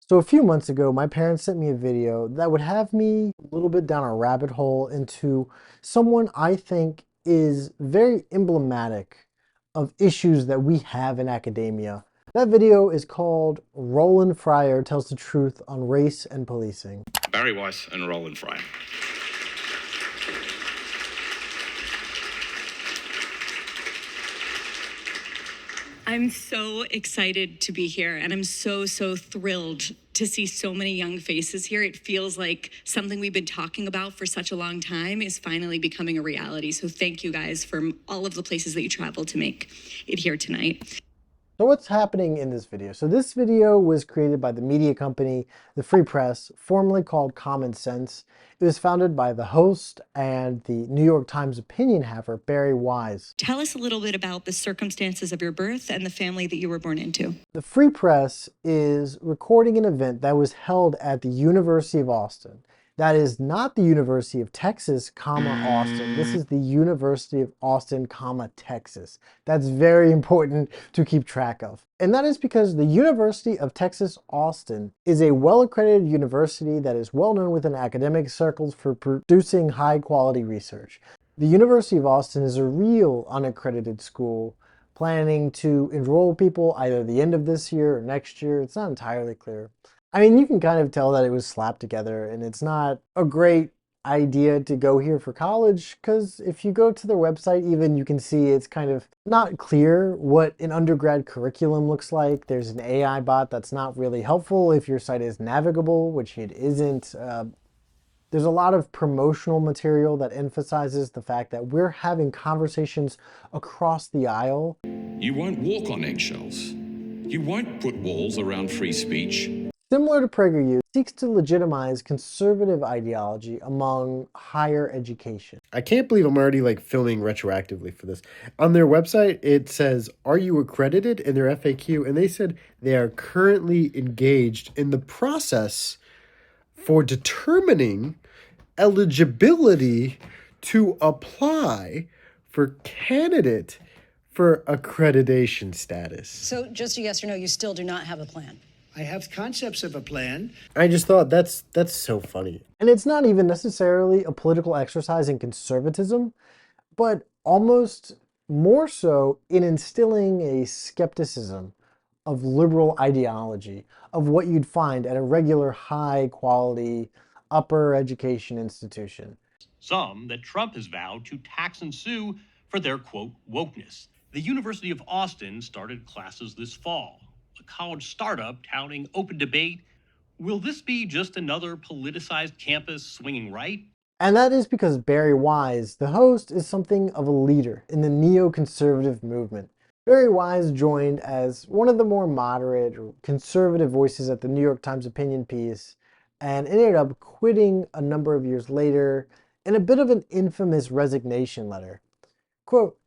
So a few months ago, my parents sent me a video that would have me a little bit down a rabbit hole into someone I think is very emblematic of issues that we have in academia. That video is called Roland Fryer Tells the Truth on Race and Policing. Bari Weiss and Roland Fryer. I'm so excited to be here, and I'm so thrilled to see so many young faces here. It feels like something we've been talking about for such a long time is finally becoming a reality. So thank you guys for all of the places that you traveled to make it here tonight. So what's happening in this video? So this video was created by the media company, the Free Press, formerly called Common Sense. It was founded by the host and the New York Times opinion haver, Bari Weiss. Tell us a little bit about the circumstances of your birth and the family that you were born into. The Free Press is recording an event that was held at the University of Austin. That is not the University of Texas, Austin. This is the University of Austin, Texas. That's very important to keep track of. And that is because the University of Texas, Austin is a well-accredited university that is well known within academic circles for producing high-quality research. The University of Austin is a real unaccredited school planning to enroll people either the end of this year or next year. It's not entirely clear. I mean, you can kind of tell that it was slapped together, and it's not a great idea to go here for college, because if you go to their website even, you can see it's kind of not clear what an undergrad curriculum looks like. There's an AI bot that's not really helpful if your site is navigable, which it isn't. There's a lot of promotional material that emphasizes the fact that we're having conversations across the aisle. You won't walk on eggshells. You won't put walls around free speech. Similar to PragerU, seeks to legitimize conservative ideology among higher education. I can't believe I'm already filming retroactively for this. On their website, it says, "Are you accredited?" in their FAQ, and they said they are currently engaged in the process for determining eligibility to apply for candidate for accreditation status. So just a yes or no, you still do not have a plan? I have concepts of a plan. I just thought that's so funny. And it's not even necessarily a political exercise in conservatism, but almost more so in instilling a skepticism of liberal ideology, of what you'd find at a regular high quality upper education institution. Some that Trump has vowed to tax and sue for their, quote, wokeness. The University of Austin started classes this fall. A college startup touting open debate. Will this be just another politicized campus swinging right? And that is because Bari Weiss, the host, is something of a leader in the neoconservative movement. Bari Weiss joined as one of the more moderate or conservative voices at the New York Times opinion piece, and ended up quitting a number of years later in a bit of an infamous resignation letter. Quote,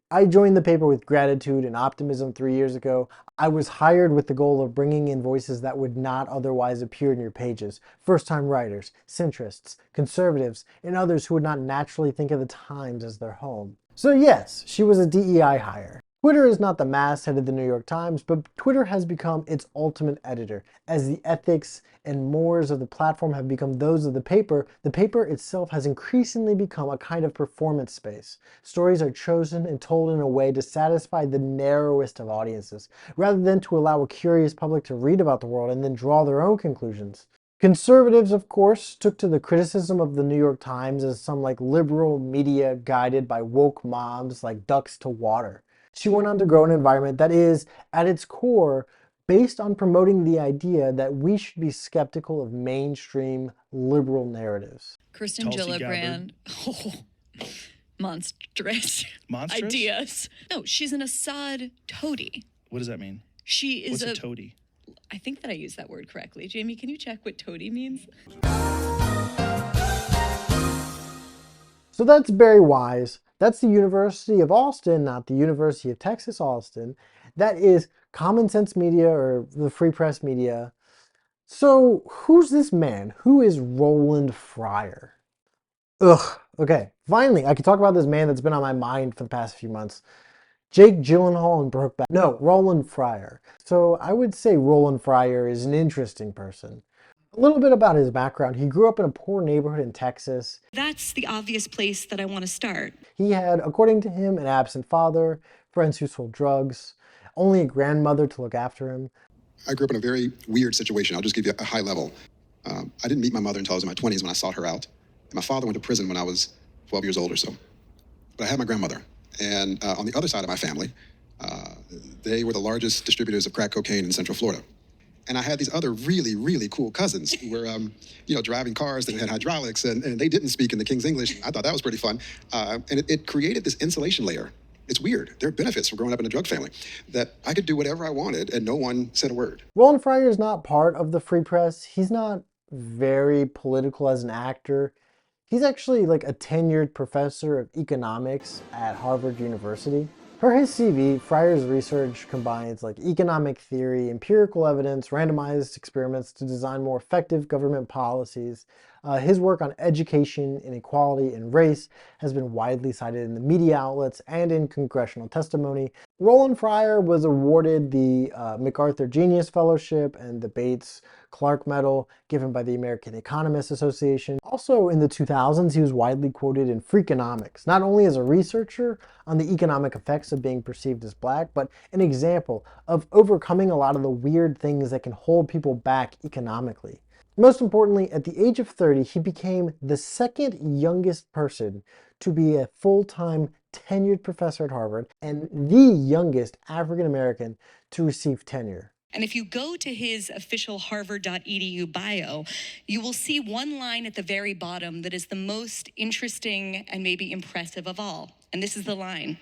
"I joined the paper with gratitude and optimism 3 years ago. I was hired with the goal of bringing in voices that would not otherwise appear in your pages. First-time writers, centrists, conservatives, and others who would not naturally think of the Times as their home." So yes, she was a DEI hire. Twitter is not the masthead of the New York Times, but Twitter has become its ultimate editor. As the ethics and mores of the platform have become those of the paper itself has increasingly become a kind of performance space. Stories are chosen and told in a way to satisfy the narrowest of audiences, rather than to allow a curious public to read about the world and then draw their own conclusions. Conservatives, of course, took to the criticism of the New York Times as some liberal media guided by woke moms like ducks to water. She went on to grow an environment that is, at its core, based on promoting the idea that we should be skeptical of mainstream liberal narratives. Kirsten Gillibrand. Oh, monstrous. Monstrous? Ideas. No, she's an Assad toady. What does that mean? She is What's a toady? I think that I used that word correctly. Jamie, can you check what toady means? So that's Bari Weiss. That's the University of Austin, not the University of Texas, Austin. That is Common Sense Media, or the Free Press Media. So who's this man? Who is Roland Fryer? Ugh, okay, finally, I can talk about this man that's been on my mind for the past few months. Jake Gyllenhaal in Brokeback. No, Roland Fryer. So I would say Roland Fryer is an interesting person. A little bit about his background. He grew up in a poor neighborhood in Texas. That's the obvious place that I want to start. He had, according to him, an absent father, friends who sold drugs, only a grandmother to look after him. I grew up in a very weird situation. I'll just give you a high level. I didn't meet my mother until I was in my 20s when I sought her out. And my father went to prison when I was 12 years old or so. But I had my grandmother. And on the other side of my family, they were the largest distributors of crack cocaine in Central Florida. And I had these other really, really cool cousins who were, driving cars that had hydraulics, and they didn't speak in the King's English. I thought that was pretty fun. And it created this insulation layer. It's weird. There are benefits from growing up in a drug family, that I could do whatever I wanted and no one said a word. Roland Fryer is not part of the Free Press. He's not very political as an actor. He's actually like a tenured professor of economics at Harvard University. For his CV, Fryer's research combines like economic theory, empirical evidence, randomized experiments to design more effective government policies. His work on education, inequality, and race has been widely cited in the media outlets and in congressional testimony. Roland Fryer was awarded the MacArthur Genius Fellowship and the Bates Clark Medal given by the American Economists Association. Also in the 2000s, he was widely quoted in Freakonomics, not only as a researcher on the economic effects of being perceived as black, but an example of overcoming a lot of the weird things that can hold people back economically. Most importantly, at the age of 30, he became the second youngest person to be a full-time tenured professor at Harvard and the youngest African American to receive tenure. And if you go to his official harvard.edu bio, you will see one line at the very bottom that is the most interesting and maybe impressive of all. And this is the line.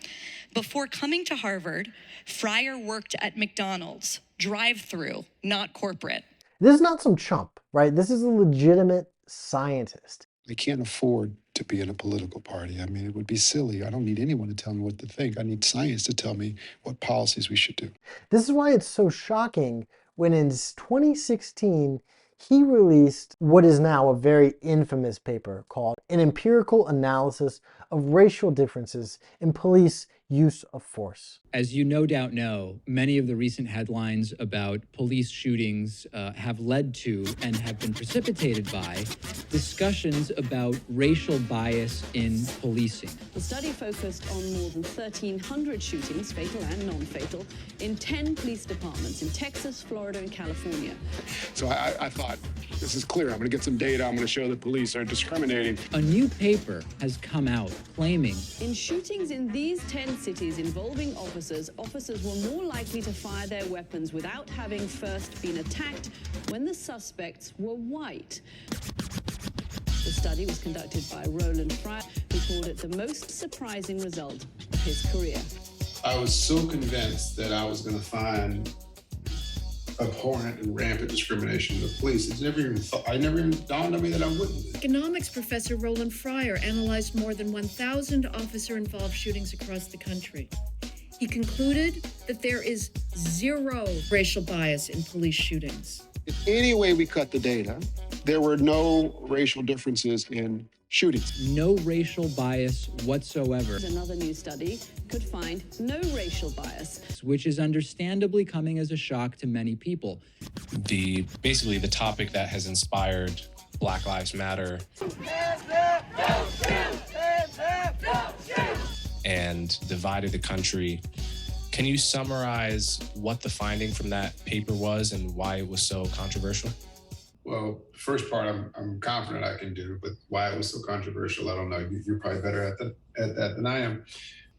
Before coming to Harvard, Fryer worked at McDonald's, drive-through, not corporate. This is not some chump, right? This is a legitimate scientist. I can't afford to be in a political party. I mean, it would be silly. I don't need anyone to tell me what to think. I need science to tell me what policies we should do. This is why it's so shocking when in 2016, he released what is now a very infamous paper called An Empirical Analysis of Racial Differences in Police Use of Force. As you no doubt know, many of the recent headlines about police shootings have led to and have been precipitated by discussions about racial bias in policing. The study focused on more than 1,300 shootings, fatal and non-fatal, in 10 police departments in Texas, Florida, and California. So I thought, this is clear. I'm going to get some data. I'm going to show that police are discriminating. A new paper has come out claiming in shootings in these 10 cities involving officers were more likely to fire their weapons without having first been attacked when the suspects were white. The study was conducted by Roland Fryer, who called it the most surprising result of his career. I was so convinced that I was going to find abhorrent and rampant discrimination in the police. I never even dawned on me that I wouldn't. Economics professor Roland Fryer analyzed more than 1,000 officer-involved shootings across the country. He concluded that there is zero racial bias in police shootings. In any way we cut the data, there were no racial differences in shootings. No racial bias whatsoever. Another new study could find no racial bias, which is understandably coming as a shock to many people. Basically the topic that has inspired Black Lives Matter and divided the country. Can you summarize what the finding from that paper was and why it was so controversial? Well, the first part I'm confident I can do, but why it was so controversial, I don't know. You're probably better at that than I am.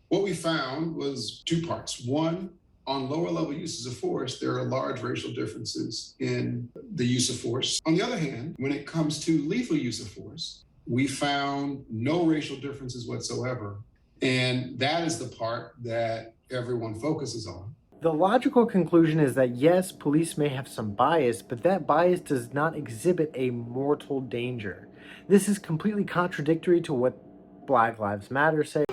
What we found was two parts. One, on lower level uses of force, there are large racial differences in the use of force. On the other hand, when it comes to lethal use of force, we found no racial differences whatsoever. And that is the part that everyone focuses on. The logical conclusion is that yes, police may have some bias, but that bias does not exhibit a mortal danger. This is completely contradictory to what Black Lives Matter say.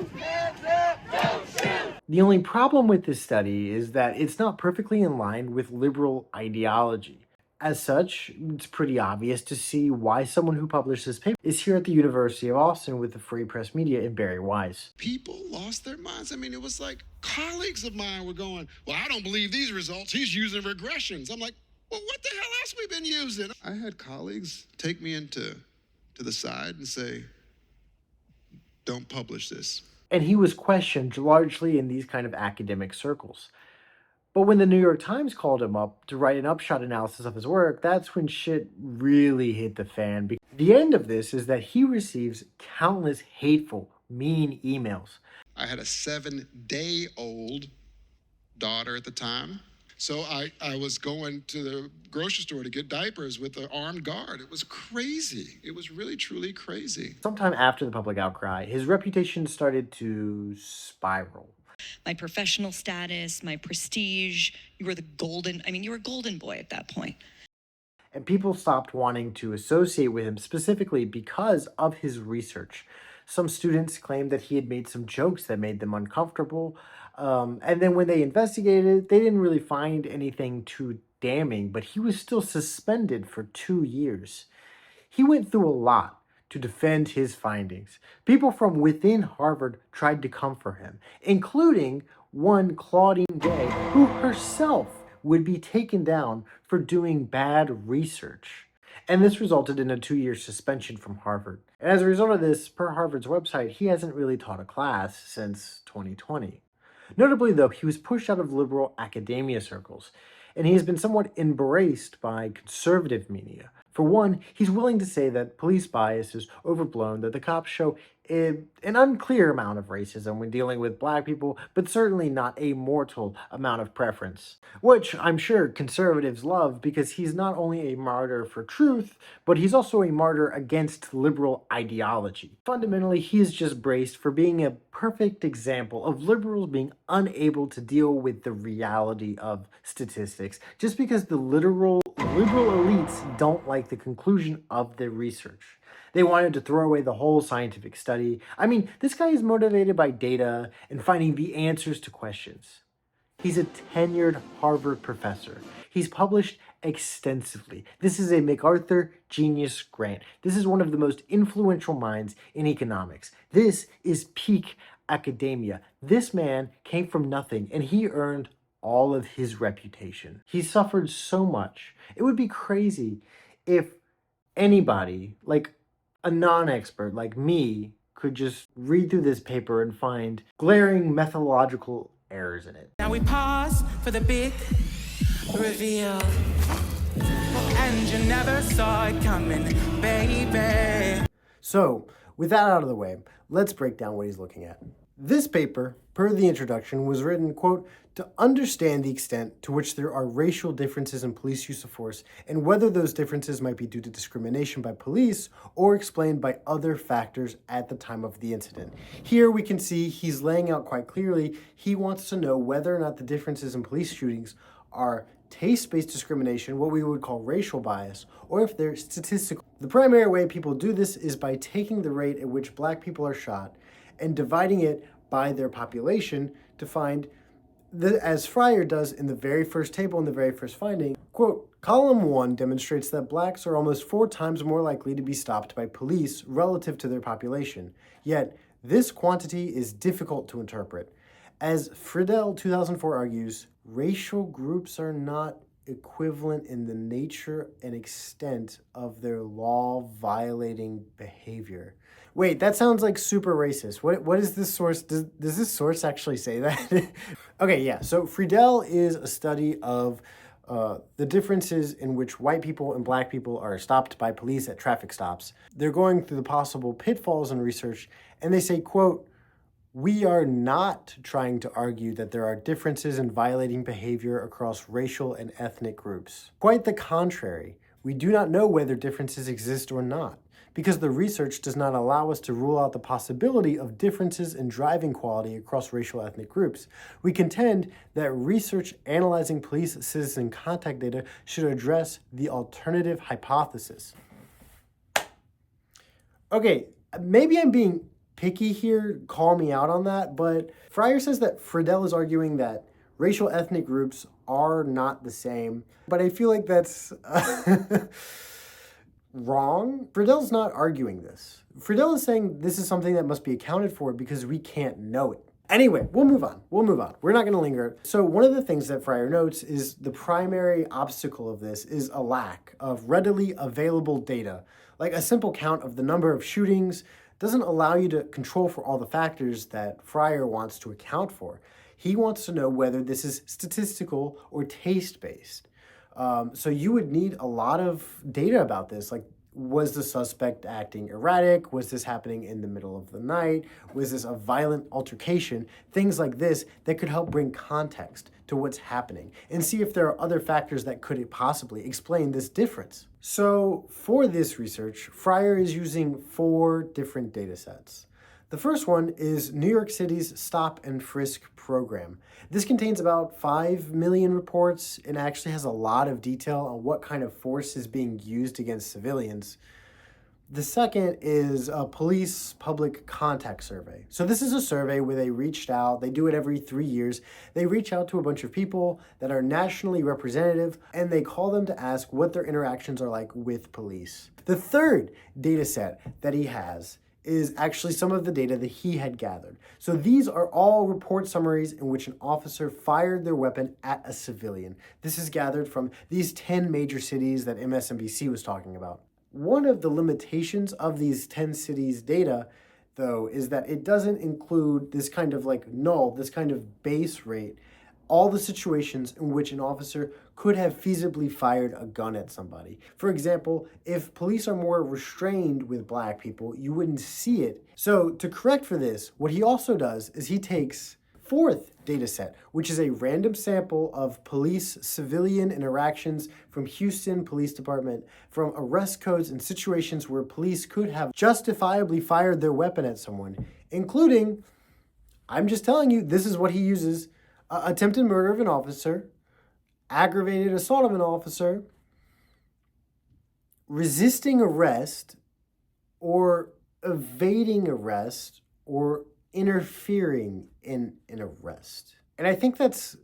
The only problem with this study is that it's not perfectly in line with liberal ideology. As such, it's pretty obvious to see why someone who published this paper is here at the University of Austin with the Free Press Media in Bari Weiss. People lost their minds. I mean, it was like colleagues of mine were going, well, I don't believe these results. He's using regressions. I'm like, well, what the hell else we been using? I had colleagues take me to the side and say, don't publish this. And he was questioned largely in these kind of academic circles. But when the New York Times called him up to write an upshot analysis of his work, that's when shit really hit the fan. The end of this is that he receives countless hateful, mean emails. I had a 7-day-old daughter at the time. So I was going to the grocery store to get diapers with an armed guard. It was crazy. It was really, truly crazy. Sometime after the public outcry, his reputation started to spiral. My professional status, my prestige, you were a golden boy at that point. And people stopped wanting to associate with him specifically because of his research. Some students claimed that he had made some jokes that made them uncomfortable. And then when they investigated, they didn't really find anything too damning, but he was still suspended for 2 years. He went through a lot to defend his findings. People from within Harvard tried to come for him, including one Claudine Gay, who herself would be taken down for doing bad research. And this resulted in a 2-year suspension from Harvard. And as a result of this, per Harvard's website, he hasn't really taught a class since 2020. Notably, though, he was pushed out of liberal academia circles, and he has been somewhat embraced by conservative media. For one, he's willing to say that police bias is overblown, that the cops show an unclear amount of racism when dealing with black people, but certainly not a mortal amount of preference. Which I'm sure conservatives love because he's not only a martyr for truth, but he's also a martyr against liberal ideology. Fundamentally, he is just braced for being a perfect example of liberals being unable to deal with the reality of statistics, just because the liberal elites don't like the conclusion of their research. They wanted to throw away the whole scientific study. I mean, this guy is motivated by data and finding the answers to questions. He's a tenured Harvard professor. He's published extensively. This is a MacArthur Genius Grant. This is one of the most influential minds in economics. This is peak academia. This man came from nothing, and he earned all of his reputation. He suffered so much. It would be crazy if anybody, like a non-expert like me, could just read through this paper and find glaring methodological errors in it. Now we pause for the big reveal, and you never saw it coming, baby. So, with that out of the way, let's break down what he's looking at. This paper, per the introduction, was written, quote, to understand the extent to which there are racial differences in police use of force and whether those differences might be due to discrimination by police or explained by other factors at the time of the incident. Here we can see he's laying out quite clearly he wants to know whether or not the differences in police shootings are taste-based discrimination, what we would call racial bias, or if they're statistical. The primary way people do this is by taking the rate at which black people are shot and dividing it by their population to find, as Fryer does in the very first table in the very first finding, quote, column 1 demonstrates that blacks are almost 4 times more likely to be stopped by police relative to their population. Yet, this quantity is difficult to interpret. As Friedel 2004 argues, racial groups are not equivalent in the nature and extent of their law-violating behavior. Wait, that sounds like super racist. What is this source? Does this source actually say that? Okay, yeah, so Friedel is a study of the differences in which white people and black people are stopped by police at traffic stops. They're going through the possible pitfalls in research, and they say, quote, we are not trying to argue that there are differences in violating behavior across racial and ethnic groups. Quite the contrary, we do not know whether differences exist or not, because the research does not allow us to rule out the possibility of differences in driving quality across racial ethnic groups. We contend that research analyzing police-citizen contact data should address the alternative hypothesis. Okay, maybe I'm being picky here, call me out on that, but Fryer says that Friedel is arguing that racial ethnic groups are not the same, but I feel like that's wrong. Friedell's not arguing this. Friedell is saying this is something that must be accounted for because we can't know it. Anyway, we'll move on. We're not going to linger. So one of the things that Fryer notes is the primary obstacle of this is a lack of readily available data. Like a simple count of the number of shootings doesn't allow you to control for all the factors that Fryer wants to account for. He wants to know whether this is statistical or taste-based. So you would need a lot of data about this, like was the suspect acting erratic? Was this happening in the middle of the night? Was this a violent altercation? Things like this that could help bring context to what's happening and see if there are other factors that could possibly explain this difference. So for this research, Fryer is using 4 different data sets. The first one is New York City's Stop and Frisk program. This contains about 5 million reports and actually has a lot of detail on what kind of force is being used against civilians. The second is a police public contact survey. So this is a survey where they reached out, they do it every 3 years. They reach out to a bunch of people that are nationally representative and they call them to ask what their interactions are like with police. The third data set that he has is actually some of the data that he had gathered. So these are all report summaries in which an officer fired their weapon at a civilian. This is gathered from these 10 major cities that MSNBC was talking about. One of the limitations of these 10 cities data, though, is that it doesn't include this kind of like null, this kind of base rate, all the situations in which an officer could have feasibly fired a gun at somebody. For example, if police are more restrained with black people, you wouldn't see it. So to correct for this, what he also does is he takes 4th data set, which is a random sample of police-civilian interactions from Houston Police Department, from arrest codes and situations where police could have justifiably fired their weapon at someone, including, I'm just telling you, this is what he uses: attempted murder of an officer, aggravated assault of an officer, resisting arrest, or evading arrest, or interfering in an arrest. And I think that's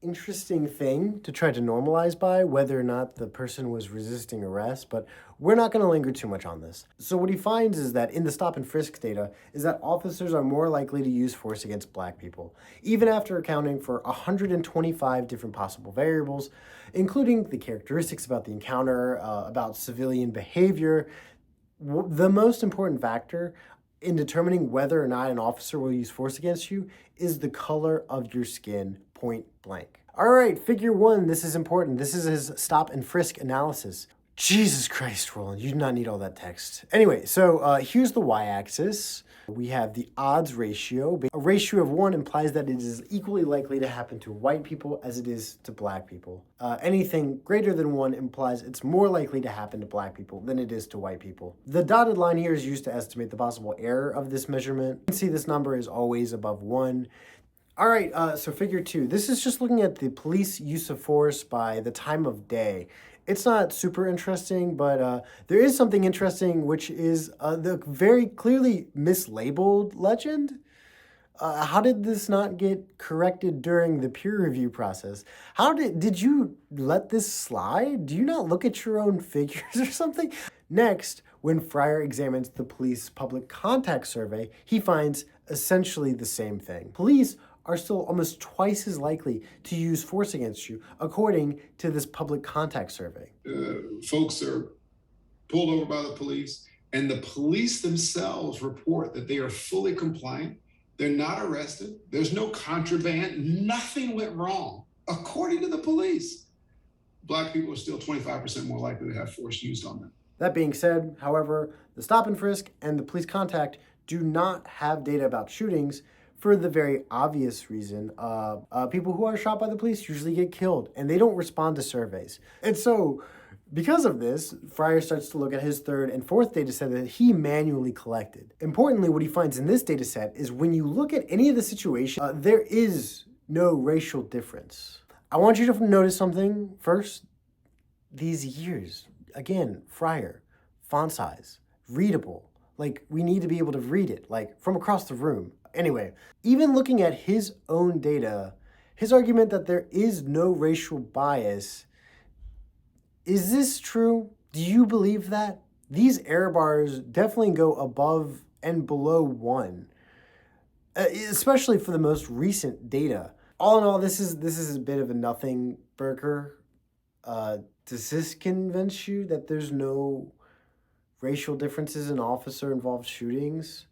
interesting thing to try to normalize by, whether or not the person was resisting arrest, but we're not going to linger too much on this. So what he finds is that in the stop and frisk data is that officers are more likely to use force against black people, even after accounting for 125 different possible variables, including the characteristics about the encounter, about civilian behavior. The most important factor in determining whether or not an officer will use force against you is the color of your skin, point blank. All right, figure 1, this is important. This is his stop and frisk analysis. Jesus Christ, Roland, you do not need all that text. Anyway, so here's the y-axis. We have the odds ratio. A ratio of 1 implies that it is equally likely to happen to white people as it is to black people. Anything greater than 1 implies it's more likely to happen to black people than it is to white people. The dotted line here is used to estimate the possible error of this measurement. You can see this number is always above 1. All right, so figure 2. This is just looking at the police use of force by the time of day. It's not super interesting, but there is something interesting, which is the very clearly mislabeled legend. How did this not get corrected during the peer review process? How did you let this slide? Do you not look at your own figures or something? Next, when Fryer examines the police public contact survey, he finds essentially the same thing. Police are still almost twice as likely to use force against you, according to this public contact survey. Folks are pulled over by the police, and the police themselves report that they are fully compliant. They're not arrested. There's no contraband. Nothing went wrong, according to the police. Black people are still 25% more likely to have force used on them. That being said, however, the stop and frisk and the police contact do not have data about shootings, for the very obvious reason, people who are shot by the police usually get killed, and they don't respond to surveys. And so, because of this, Fryer starts to look at his 3rd and 4th data set that he manually collected. Importantly, what he finds in this data set is when you look at any of the situations, there is no racial difference. I want you to notice something first. These years, again, Fryer, font size, readable. Like, we need to be able to read it, like, from across the room. Anyway, even looking at his own data His argument that there is no racial bias, is this true? Do you believe that? These error bars definitely go above and below 1, especially for the most recent data. All in all, this is a bit of a nothing burger. Does this convince you that there's no racial differences in officer-involved shootings?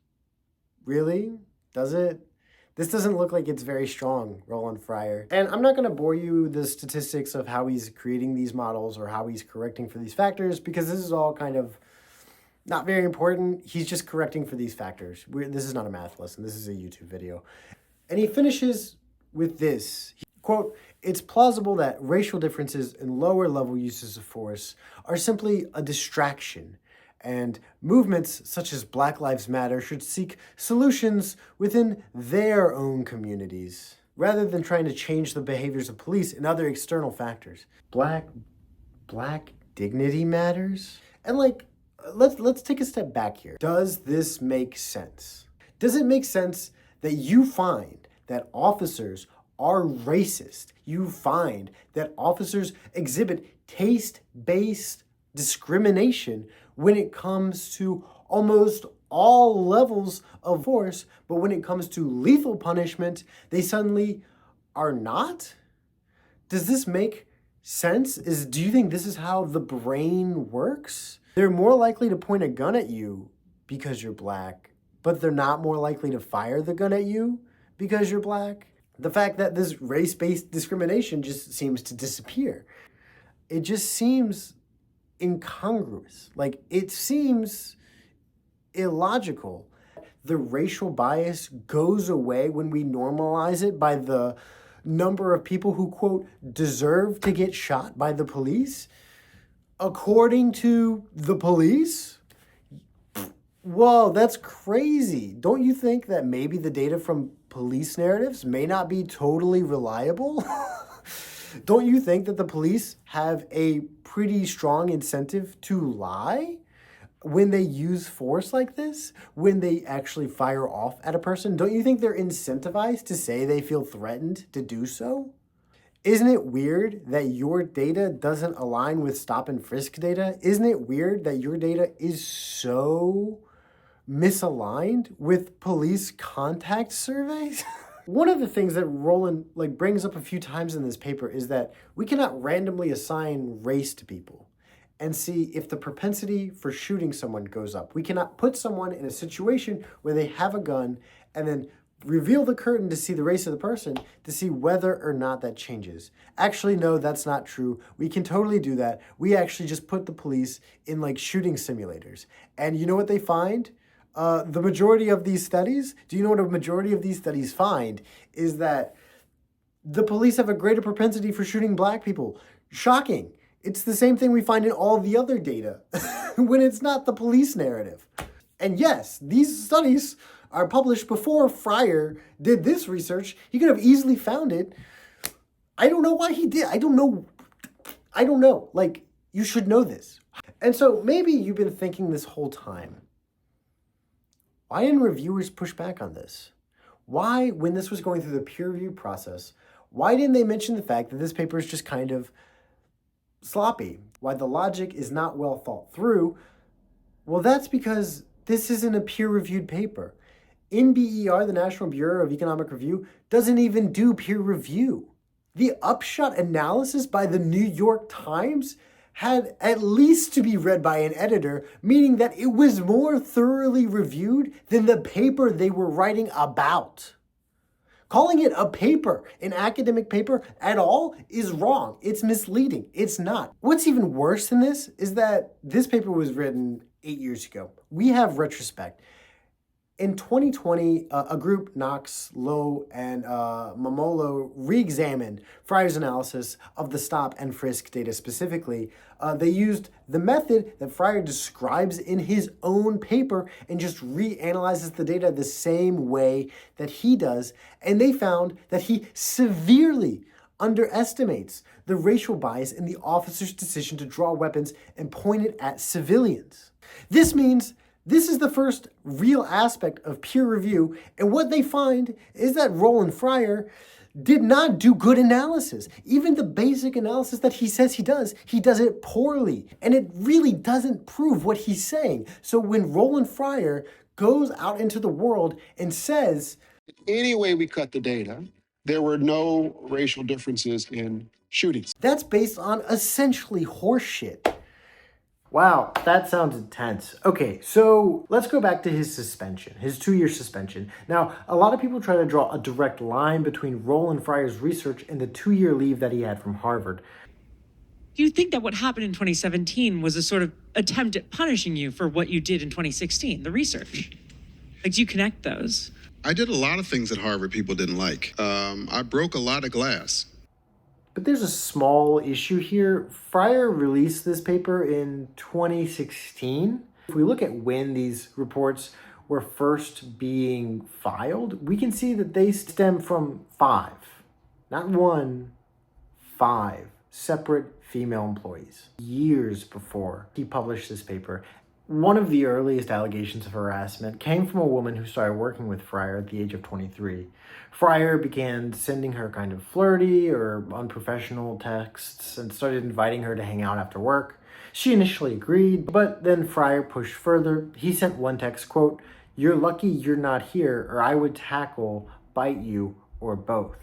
Really? Does it? This doesn't look like it's very strong, Roland Fryer. And I'm not going to bore you with the statistics of how he's creating these models or how he's correcting for these factors, because this is all kind of not very important. He's just correcting for these factors. This is not a math lesson. This is a YouTube video. And he finishes with this. Quote, "It's plausible that racial differences in lower level uses of force are simply a distraction, and movements such as Black Lives Matter should seek solutions within their own communities, rather than trying to change the behaviors of police and other external factors." Black dignity matters? And let's take a step back here. Does this make sense? Does it make sense that you find that officers are racist? You find that officers exhibit taste-based discrimination when it comes to almost all levels of force, but when it comes to lethal punishment, they suddenly are not? Does this make sense? Do you think this is how the brain works? They're more likely to point a gun at you because you're black, but they're not more likely to fire the gun at you because you're black? The fact that this race-based discrimination just seems to disappear. It just seems incongruous. It seems illogical. The racial bias goes away when we normalize it by the number of people who, quote, deserve to get shot by the police, according to the police. Whoa, that's crazy. Don't you think that maybe the data from police narratives may not be totally reliable? Don't you think that the police have a pretty strong incentive to lie when they use force like this? When they actually fire off at a person? Don't you think they're incentivized to say they feel threatened to do so? Isn't it weird that your data doesn't align with stop and frisk data? Isn't it weird that your data is so misaligned with police contact surveys? One of the things that Roland brings up a few times in this paper is that we cannot randomly assign race to people and see if the propensity for shooting someone goes up. We cannot put someone in a situation where they have a gun and then reveal the curtain to see the race of the person to see whether or not that changes. Actually, no, that's not true. We can totally do that. We actually just put the police in shooting simulators. And you know what they find? The majority of these studies, do you know what a majority of these studies find? Is that the police have a greater propensity for shooting black people. Shocking. It's the same thing we find in all the other data when it's not the police narrative. And yes, these studies are published before Fryer did this research. He could have easily found it. I don't know why he did. I don't know. You should know this. And so maybe you've been thinking this whole time, why didn't reviewers push back on this? Why, when this was going through the peer review process, why didn't they mention the fact that this paper is just kind of sloppy? Why the logic is not well thought through? Well, that's because this isn't a peer-reviewed paper. NBER, the National Bureau of Economic Review, doesn't even do peer review. The upshot analysis by the New York Times had at least to be read by an editor, meaning that it was more thoroughly reviewed than the paper they were writing about. Calling it a paper, an academic paper at all, is wrong. It's misleading. It's not. What's even worse than this is that this paper was written 8 years ago. We have retrospect. In 2020, a group, Knox, Lowe, and Mamolo, re-examined Fryer's analysis of the stop and frisk data specifically. They used the method that Fryer describes in his own paper and just reanalyzes the data the same way that he does. And they found that he severely underestimates the racial bias in the officer's decision to draw weapons and point it at civilians. This means this is the first real aspect of peer review, and what they find is that Roland Fryer did not do good analysis. Even the basic analysis that he says he does it poorly. And it really doesn't prove what he's saying. So when Roland Fryer goes out into the world and says, Any way we cut the data, there were no racial differences in shootings. that's based on essentially horseshit. Wow, that sounds intense. Okay, so let's go back to his suspension, his 2-year suspension. Now, a lot of people try to draw a direct line between Roland Fryer's research and the 2-year leave that he had from Harvard. Do you think that what happened in 2017 was a sort of attempt at punishing you for what you did in 2016, the research? Like, do you connect those? I did a lot of things at Harvard people didn't like. I broke a lot of glass. But there's a small issue here. Fryer released this paper in 2016. If we look at when these reports were first being filed, we can see that they stem from 5, not 1, 5 separate female employees, years before he published this paper. One of the earliest allegations of harassment came from a woman who started working with Fryer at the age of 23. Fryer began sending her kind of flirty or unprofessional texts and started inviting her to hang out after work. She initially agreed, but then Fryer pushed further. He sent one text, quote, "You're lucky you're not here, or I would tackle, bite you, or both."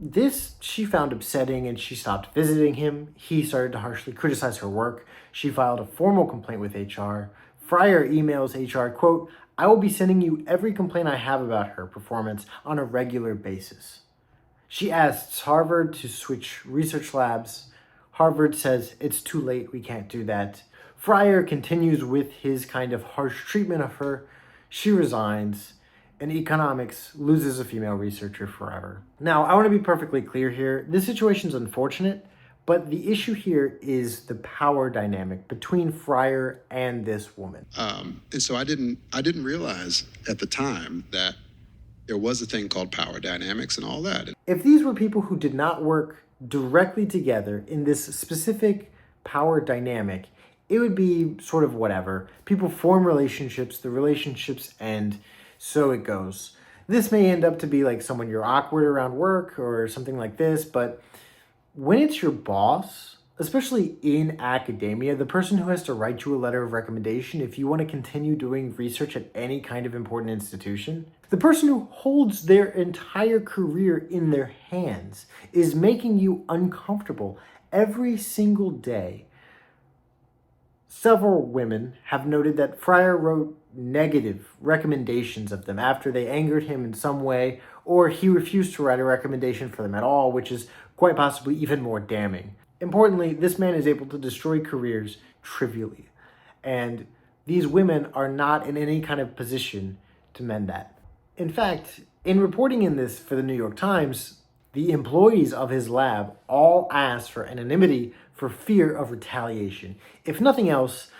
This she found upsetting and she stopped visiting him. He started to harshly criticize her work. She filed a formal complaint with HR. Fryer emails HR, quote, "I will be sending you every complaint I have about her performance on a regular basis." She asks Harvard to switch research labs. Harvard says, "It's too late, we can't do that." Fryer continues with his kind of harsh treatment of her. She resigns, and economics loses a female researcher forever. Now, I want to be perfectly clear here. This situation is unfortunate, but the issue here is the power dynamic between Fryer and this woman. And so I didn't realize at the time that there was a thing called power dynamics and all that. If these were people who did not work directly together in this specific power dynamic, it would be sort of whatever. People form relationships, the relationships end, so it goes. This may end up to be like someone you're awkward around work or something like this, but when it's your boss, especially in academia, the person who has to write you a letter of recommendation if you want to continue doing research at any kind of important institution, the person who holds their entire career in their hands is making you uncomfortable every single day. Several women have noted that Fryer wrote negative recommendations of them after they angered him in some way, or he refused to write a recommendation for them at all, which is quite possibly even more damning. Importantly, this man is able to destroy careers trivially, and these women are not in any kind of position to mend that. In fact, in reporting in this for the New York Times, the employees of his lab all asked for anonymity for fear of retaliation. If nothing else,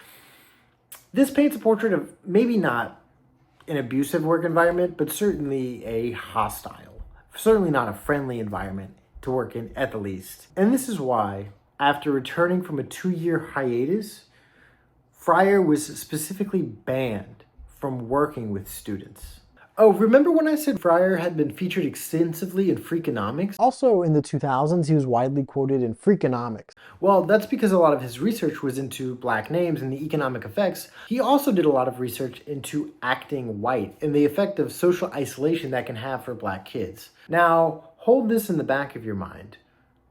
this paints a portrait of maybe not an abusive work environment, but certainly a hostile, certainly not a friendly environment to work in at the least. And this is why, after returning from a 2-year hiatus, Fryer was specifically banned from working with students. Oh, remember when I said Fryer had been featured extensively in Freakonomics? Also in the 2000s, he was widely quoted in Freakonomics. Well, that's because a lot of his research was into black names and the economic effects. He also did a lot of research into acting white and the effect of social isolation that can have for black kids. Now, hold this in the back of your mind,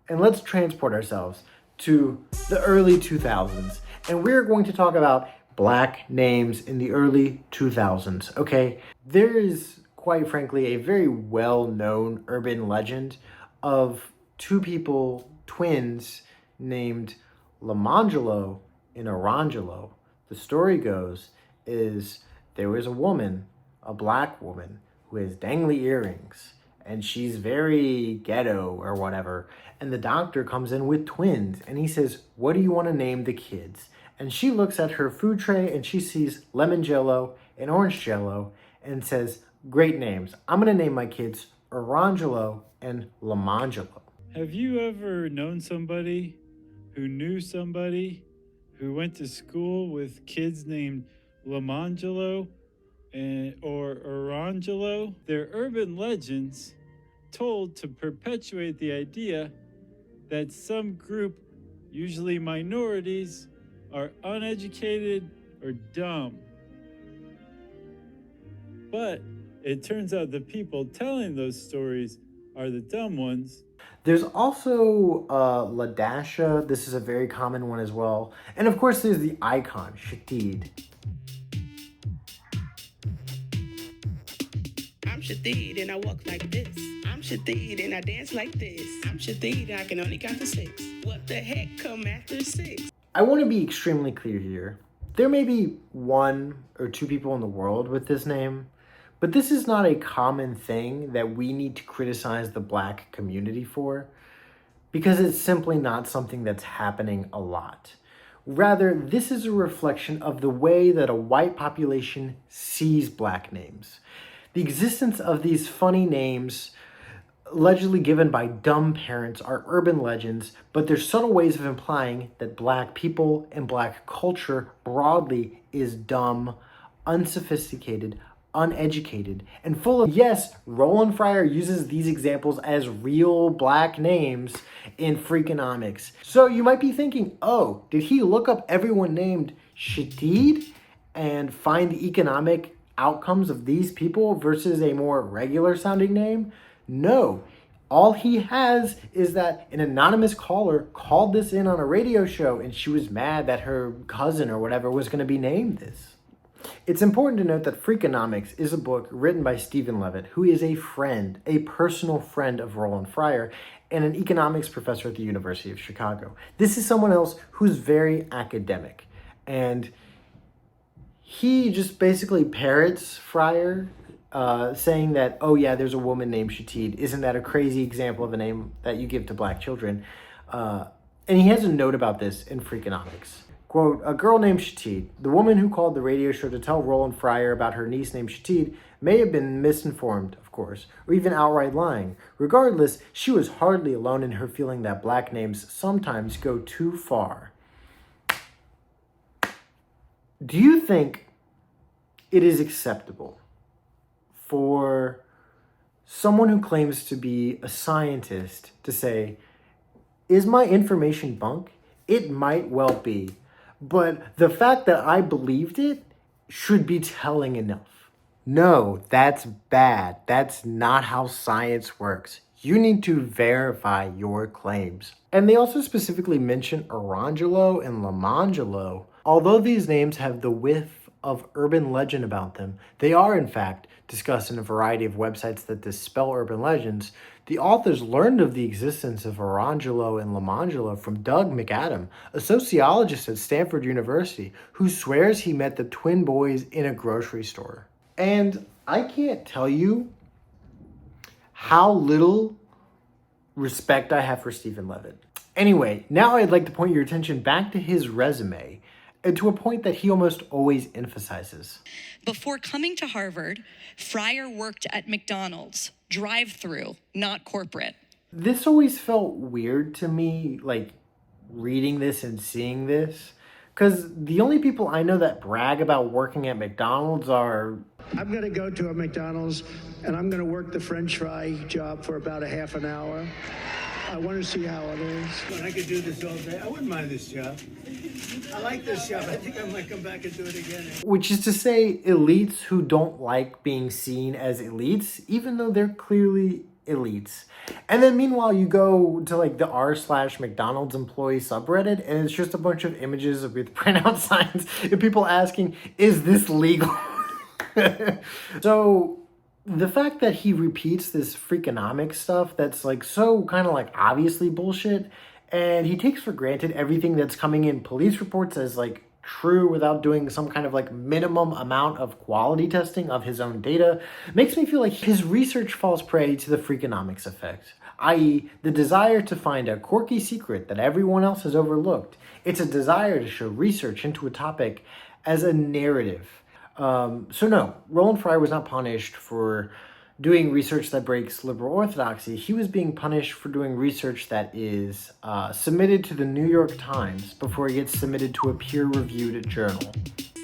and let's transport ourselves to the early 2000s, and we're going to talk about black names in the early 2000s, okay? There is, quite frankly, a very well-known urban legend of two people, twins, named Lamangelo and Orangelo. The story goes is there was a woman, a black woman, who has dangly earrings, and she's very ghetto or whatever, and the doctor comes in with twins, and he says, "What do you want to name the kids?" And she looks at her food tray and she sees lemon jello and orange jello and says, "Great names. I'm going to name my kids Orangelo and Lamangelo." Have you ever known somebody who knew somebody who went to school with kids named Lamangelo or Orangelo? They're urban legends, told to perpetuate the idea that some group, usually minorities, are uneducated or dumb. But it turns out the people telling those stories are the dumb ones. There's also Ladasha. This is a very common one as well. And of course, there's the icon, Shatid. I'm Shatid and I walk like this. I'm Shatid and I dance like this. I'm Shatid, I can only count to 6. What the heck come after 6? I want to be extremely clear here. There may be 1 or 2 people in the world with this name, but this is not a common thing that we need to criticize the Black community for, because it's simply not something that's happening a lot. Rather, this is a reflection of the way that a white population sees Black names. The existence of these funny names allegedly given by dumb parents are urban legends, but they're subtle ways of implying that Black people and Black culture broadly is dumb, unsophisticated, uneducated, and full of... Yes, Roland Fryer uses these examples as real Black names in Freakonomics. So you might be thinking, oh, did he look up everyone named Shatid and find the economic outcomes of these people versus a more regular sounding name? No. All he has is that an anonymous caller called this in on a radio show and she was mad that her cousin or whatever was going to be named this. It's important to note that Freakonomics is a book written by Stephen Levitt, who is a friend, a personal friend of Roland Fryer, and an economics professor at the University of Chicago. This is someone else who's very academic, and he just basically parrots Fryer, saying that, oh yeah, there's a woman named Shatid. Isn't that a crazy example of a name that you give to Black children? And he has a note about this in Freakonomics. Quote, a girl named Shatid, the woman who called the radio show to tell Roland Fryer about her niece named Shatid, may have been misinformed, of course, or even outright lying. Regardless, she was hardly alone in her feeling that Black names sometimes go too far. Do you think it is acceptable for someone who claims to be a scientist to say, is my information bunk? It might well be. But the fact that I believed it should be telling enough. No, that's bad. That's not how science works. You need to verify your claims. And they also specifically mention Orangelo and Lamangelo. Although these names have the whiff of urban legend about them, they are in fact discussed in a variety of websites that dispel urban legends. The authors learned of the existence of Orangelo and Lamangelo from Doug McAdam, a sociologist at Stanford University, who swears he met the twin boys in a grocery store. And I can't tell you how little respect I have for Stephen Levitt. Anyway, now I'd like to point your attention back to his resume and to a point that he almost always emphasizes. Before coming to Harvard, Fryer worked at McDonald's, drive-through, not corporate. This always felt weird to me, like reading this and seeing this, because the only people I know that brag about working at McDonald's are... I'm going to go to a McDonald's and I'm going to work the French fry job for about a half an hour. I want to see how it is. I could do this all day. I wouldn't mind this job. I like this job. I think I might come back and do it again. Which is to say, elites who don't like being seen as elites, even though they're clearly elites. And then meanwhile, you go to like the r/McDonald's employee subreddit, and it's just a bunch of images with printout signs and people asking, is this legal? So the fact that he repeats this Freakonomics stuff that's like so kind of like obviously bullshit, and he takes for granted everything that's coming in police reports as like true without doing some kind of like minimum amount of quality testing of his own data, makes me feel like his research falls prey to the Freakonomics effect, i.e. the desire to find a quirky secret that everyone else has overlooked. It's a desire to show research into a topic as a narrative. So no, Roland Fryer was not punished for doing research that breaks liberal orthodoxy. He was being punished for doing research that is submitted to the New York Times before it gets submitted to a peer-reviewed journal.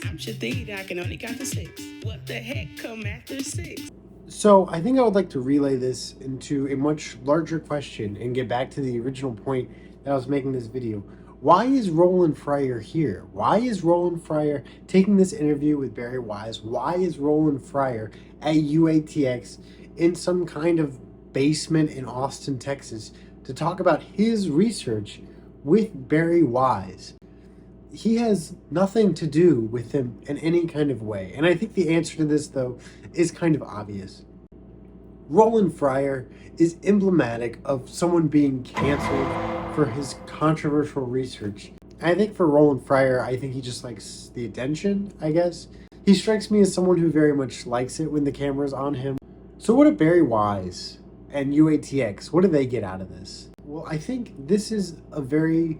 I'm Shatid, I can only count to 6. What the heck come after 6? So I think I would like to relay this into a much larger question and get back to the original point that I was making this video. Why is Roland Fryer here? Why is Roland Fryer taking this interview with Bari Weiss? Why is Roland Fryer at UATX in some kind of basement in Austin, Texas, to talk about his research with Bari Weiss? He has nothing to do with him in any kind of way. And I think the answer to this, though, is kind of obvious. Roland Fryer is emblematic of someone being canceled for his controversial research. And I think for Roland Fryer, I think he just likes the attention, I guess. He strikes me as someone who very much likes it when the camera's on him. So what do Bari Weiss and UATX, what do they get out of this? Well, I think this is a very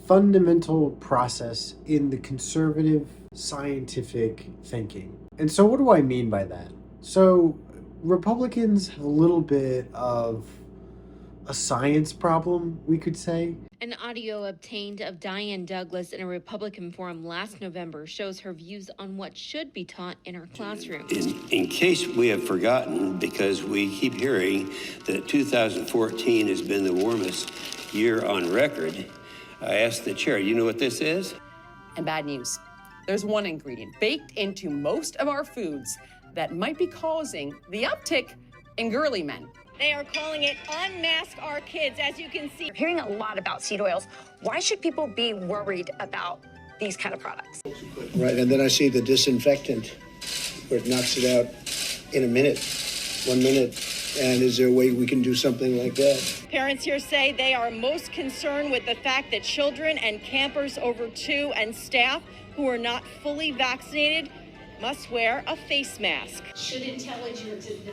fundamental process in the conservative scientific thinking. And so what do I mean by that? So Republicans have a little bit of a science problem, we could say. An audio obtained of Diane Douglas in a Republican forum last November shows her views on what should be taught in her classroom. In case we have forgotten, because we keep hearing that 2014 has been the warmest year on record, I asked the chair, you know what this is? And bad news. There's one ingredient baked into most of our foods that might be causing the uptick in girly men. They are calling it Unmask Our Kids, as you can see. We're hearing a lot about seed oils. Why should people be worried about these kind of products? Right, and then I see the disinfectant, where it knocks it out in a minute, 1 minute. And is there a way we can do something like that? Parents here say they are most concerned with the fact that children and campers over 2 and staff who are not fully vaccinated must wear a face mask. Should the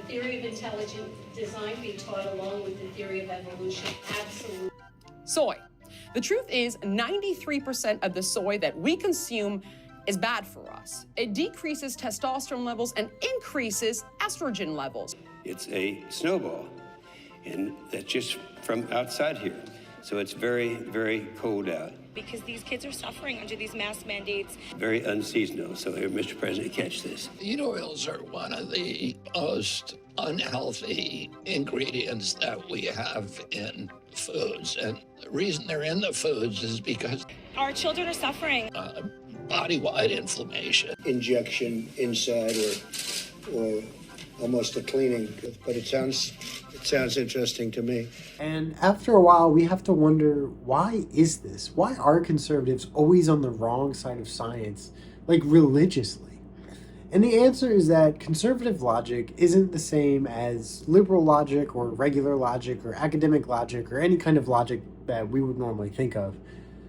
theory of intelligent design be taught along with the theory of evolution? Absolutely. Soy. The truth is 93% of the soy that we consume is bad for us. It decreases testosterone levels and increases estrogen levels. It's a snowball, and that's just from outside here. So it's very, very cold out. Because these kids are suffering under these mask mandates. Very unseasonal. So here, Mr. President, catch this. Seed oils are one of the most unhealthy ingredients that we have in foods. And the reason they're in the foods is because our children are suffering. Body-wide inflammation. Injection inside or almost a cleaning, but it sounds interesting to me. And after a while, we have to wonder, why is this? Why are conservatives always on the wrong side of science, like religiously? And the answer is that conservative logic isn't the same as liberal logic or regular logic or academic logic or any kind of logic that we would normally think of.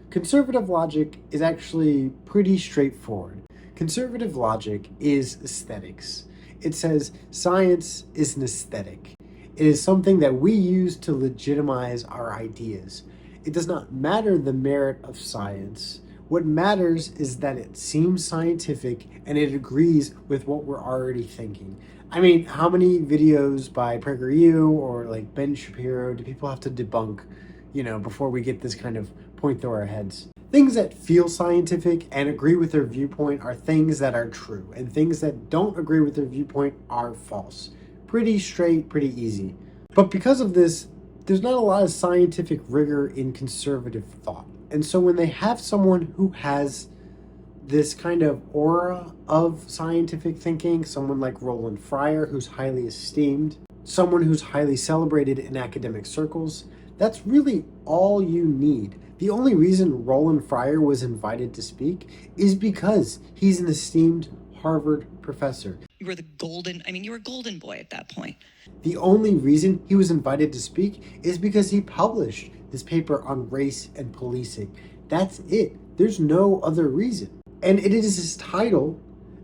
Conservative logic is actually pretty straightforward. Conservative logic is aesthetics. It says science is an aesthetic. It is something that we use to legitimize our ideas. It does not matter the merit of science. What matters is that it seems scientific and it agrees with what we're already thinking. I mean, how many videos by PragerU or like Ben Shapiro do people have to debunk, before we get this kind of point through our heads? Things that feel scientific and agree with their viewpoint are things that are true, and things that don't agree with their viewpoint are false. Pretty straight, pretty easy. But because of this, there's not a lot of scientific rigor in conservative thought. And so when they have someone who has this kind of aura of scientific thinking, someone like Roland Fryer, who's highly esteemed, someone who's highly celebrated in academic circles, that's really all you need. The only reason Roland Fryer was invited to speak is because he's an esteemed Harvard professor. You were you were a golden boy at that point. The only reason he was invited to speak is because he published this paper on race and policing. That's it. There's no other reason. And it is his title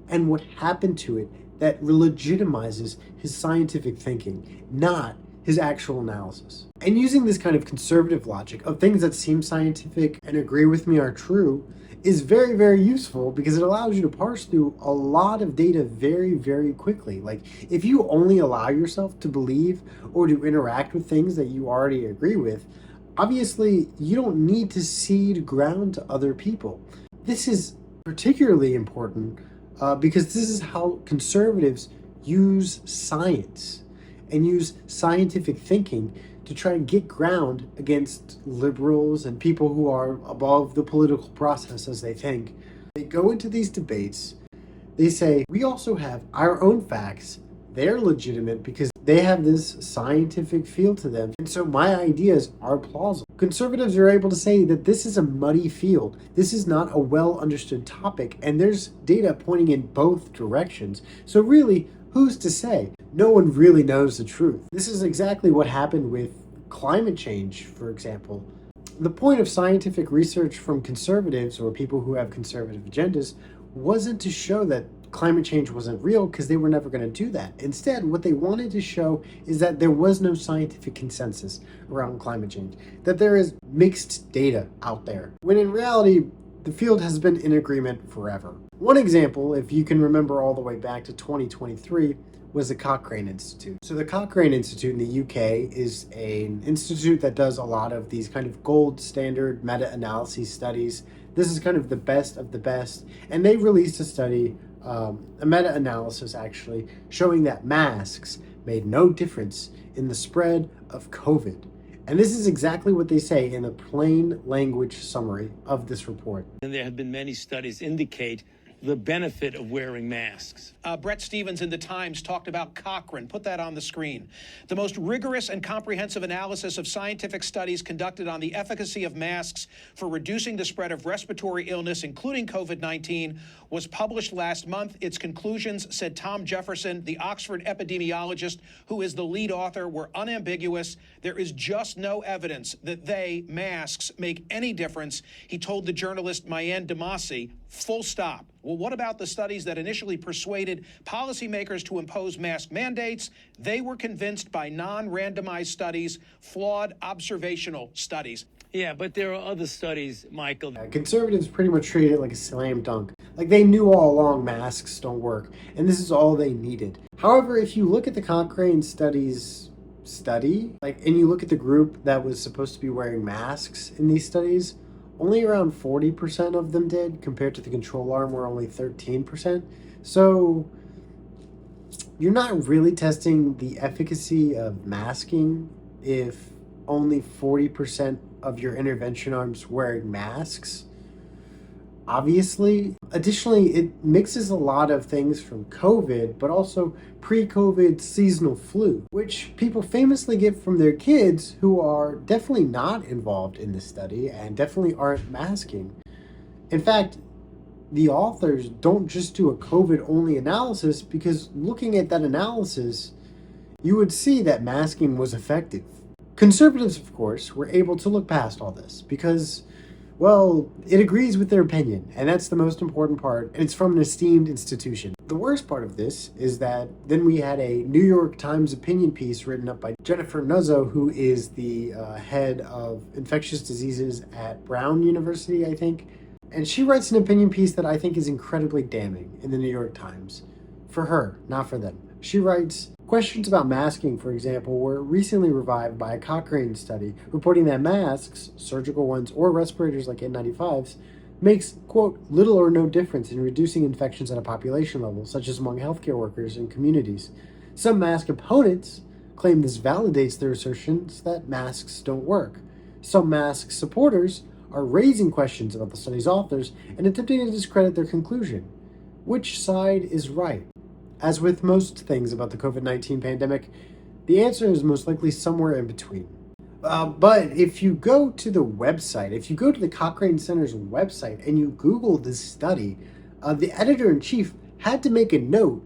and what happened to it that legitimizes his scientific thinking, not his actual analysis. And using this kind of conservative logic of things that seem scientific and agree with me are true is very, very useful because it allows you to parse through a lot of data very, very quickly. Like, if you only allow yourself to believe or to interact with things that you already agree with, obviously you don't need to cede ground to other people. This is particularly important because this is how conservatives use science and use scientific thinking to try and get ground against liberals and people who are above the political process as they think. They go into these debates, they say, we also have our own facts. They're legitimate because they have this scientific feel to them, and so my ideas are plausible. Conservatives are able to say that this is a muddy field. This is not a well understood topic, and there's data pointing in both directions. So really, who's to say? No one really knows the truth. This is exactly what happened with climate change, for example. The point of scientific research from conservatives or people who have conservative agendas wasn't to show that climate change wasn't real, because they were never going to do that. Instead, what they wanted to show is that there was no scientific consensus around climate change, that there is mixed data out there, when in reality, the field has been in agreement forever. One example, if you can remember all the way back to 2023, was the Cochrane Institute. So the Cochrane Institute in the UK is an institute that does a lot of these kind of gold standard meta-analysis studies. This is kind of the best of the best. And they released a study, a meta-analysis actually, showing that masks made no difference in the spread of COVID. And this is exactly what they say in the plain language summary of this report. And there have been many studies indicate the benefit of wearing masks. Brett Stevens in The Times talked about Cochrane. Put that on the screen. The most rigorous and comprehensive analysis of scientific studies conducted on the efficacy of masks for reducing the spread of respiratory illness, including COVID-19, was published last month. Its conclusions, said Tom Jefferson, the Oxford epidemiologist who is the lead author, were unambiguous. There is just no evidence that masks, make any difference, he told the journalist Mayan Damasi, full stop. Well, what about the studies that initially persuaded policymakers to impose mask mandates? They were convinced by non-randomized studies, flawed observational studies. Yeah, but there are other studies, Michael. Conservatives pretty much treat it like a slam dunk. Like they knew all along masks don't work, and this is all they needed. However, if you look at the Cochrane studies and you look at the group that was supposed to be wearing masks in these studies, only around 40% of them did, compared to the control arm where only 13%. So you're not really testing the efficacy of masking if only 40% of your intervention arms wearing masks. Obviously. Additionally, it mixes a lot of things from COVID, but also pre-COVID seasonal flu, which people famously get from their kids who are definitely not involved in this study and definitely aren't masking. In fact, the authors don't just do a COVID-only analysis, because looking at that analysis, you would see that masking was effective. Conservatives, of course, were able to look past all this because, well, it agrees with their opinion, and that's the most important part, and it's from an esteemed institution. The worst part of this is that then we had a New York Times opinion piece written up by Jennifer Nuzzo, who is the head of infectious diseases at Brown University, I think, and she writes an opinion piece that I think is incredibly damning in the New York Times. For her, not for them. She writes, questions about masking, for example, were recently revived by a Cochrane study reporting that masks, surgical ones or respirators like N95s, makes, quote, little or no difference in reducing infections at a population level, such as among healthcare workers and communities. Some mask opponents claim this validates their assertions that masks don't work. Some mask supporters are raising questions about the study's authors and attempting to discredit their conclusion. Which side is right? As with most things about the COVID-19 pandemic, the answer is most likely somewhere in between. But if you go to the website, if you go to the Cochrane Center's website and you Google this study, the editor-in-chief had to make a note,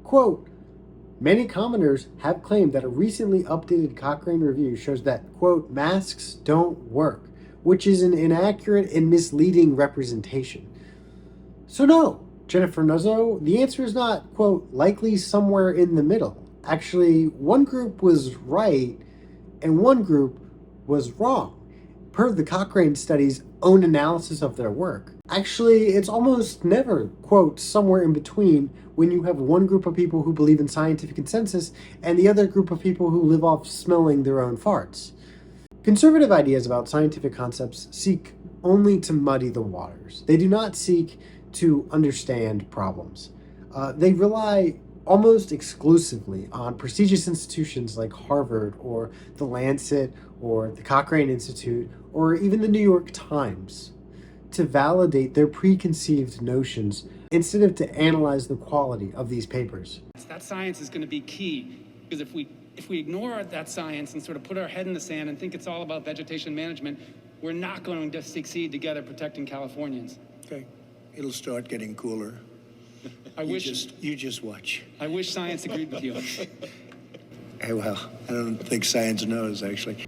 quote, many commenters have claimed that a recently updated Cochrane review shows that, quote, masks don't work, which is an inaccurate and misleading representation. So no, Jennifer Nuzzo, the answer is not, quote, likely somewhere in the middle. Actually, one group was right and one group was wrong, per the Cochrane study's own analysis of their work. Actually, it's almost never, quote, somewhere in between when you have one group of people who believe in scientific consensus and the other group of people who live off smelling their own farts. Conservative ideas about scientific concepts seek only to muddy the waters. They do not seek to understand problems. They rely almost exclusively on prestigious institutions like Harvard or the Lancet or the Cochrane Institute or even the New York Times to validate their preconceived notions instead of to analyze the quality of these papers. That science is going to be key, because if we ignore that science and sort of put our head in the sand and think it's all about vegetation management, we're not going to succeed together protecting Californians. Okay, it'll start getting cooler. You just watch. I wish science agreed with you. Hey, well, I don't think science knows, actually.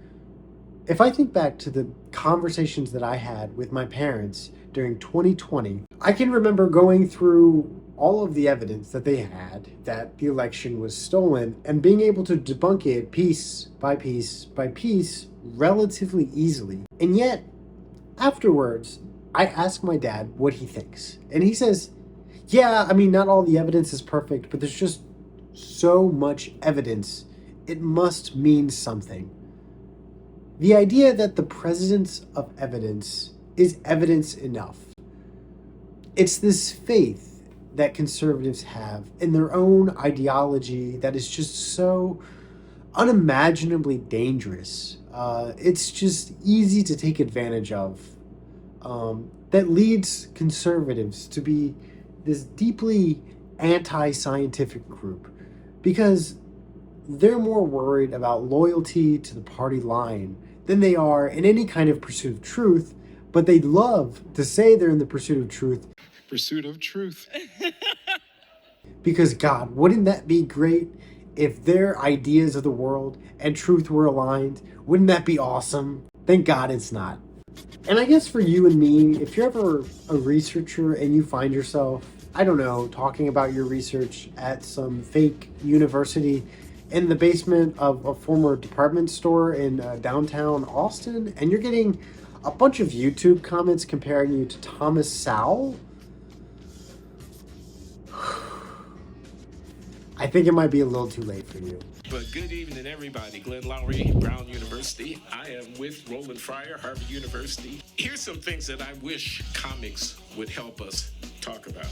If I think back to the conversations that I had with my parents during 2020, I can remember going through all of the evidence that they had that the election was stolen and being able to debunk it piece by piece by piece relatively easily. And yet, afterwards, I ask my dad what he thinks. And he says, yeah, I mean, not all the evidence is perfect, but there's just so much evidence. It must mean something. The idea that the presence of evidence is evidence enough. It's this faith that conservatives have in their own ideology that is just so unimaginably dangerous. It's just easy to take advantage of. That leads conservatives to be this deeply anti-scientific group because they're more worried about loyalty to the party line than they are in any kind of pursuit of truth, but they'd love to say they're in the pursuit of truth. Pursuit of truth. Because God, wouldn't that be great if their ideas of the world and truth were aligned? Wouldn't that be awesome? Thank God it's not. And I guess for you and me, if you're ever a researcher and you find yourself, I don't know, talking about your research at some fake university in the basement of a former department store in downtown Austin, and you're getting a bunch of YouTube comments comparing you to Thomas Sowell, I think it might be a little too late for you. But good evening, everybody. Glenn Lowry, Brown University. I am with Roland Fryer, Harvard University. Here's some things that I wish comics would help us talk about.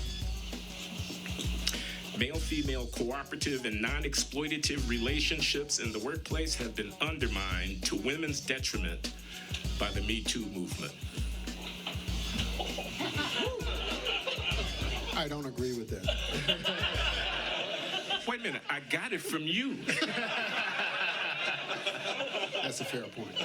Male-female cooperative and non-exploitative relationships in the workplace have been undermined to women's detriment by the Me Too movement. I don't agree with that. Wait a minute, I got it from you. That's a fair point.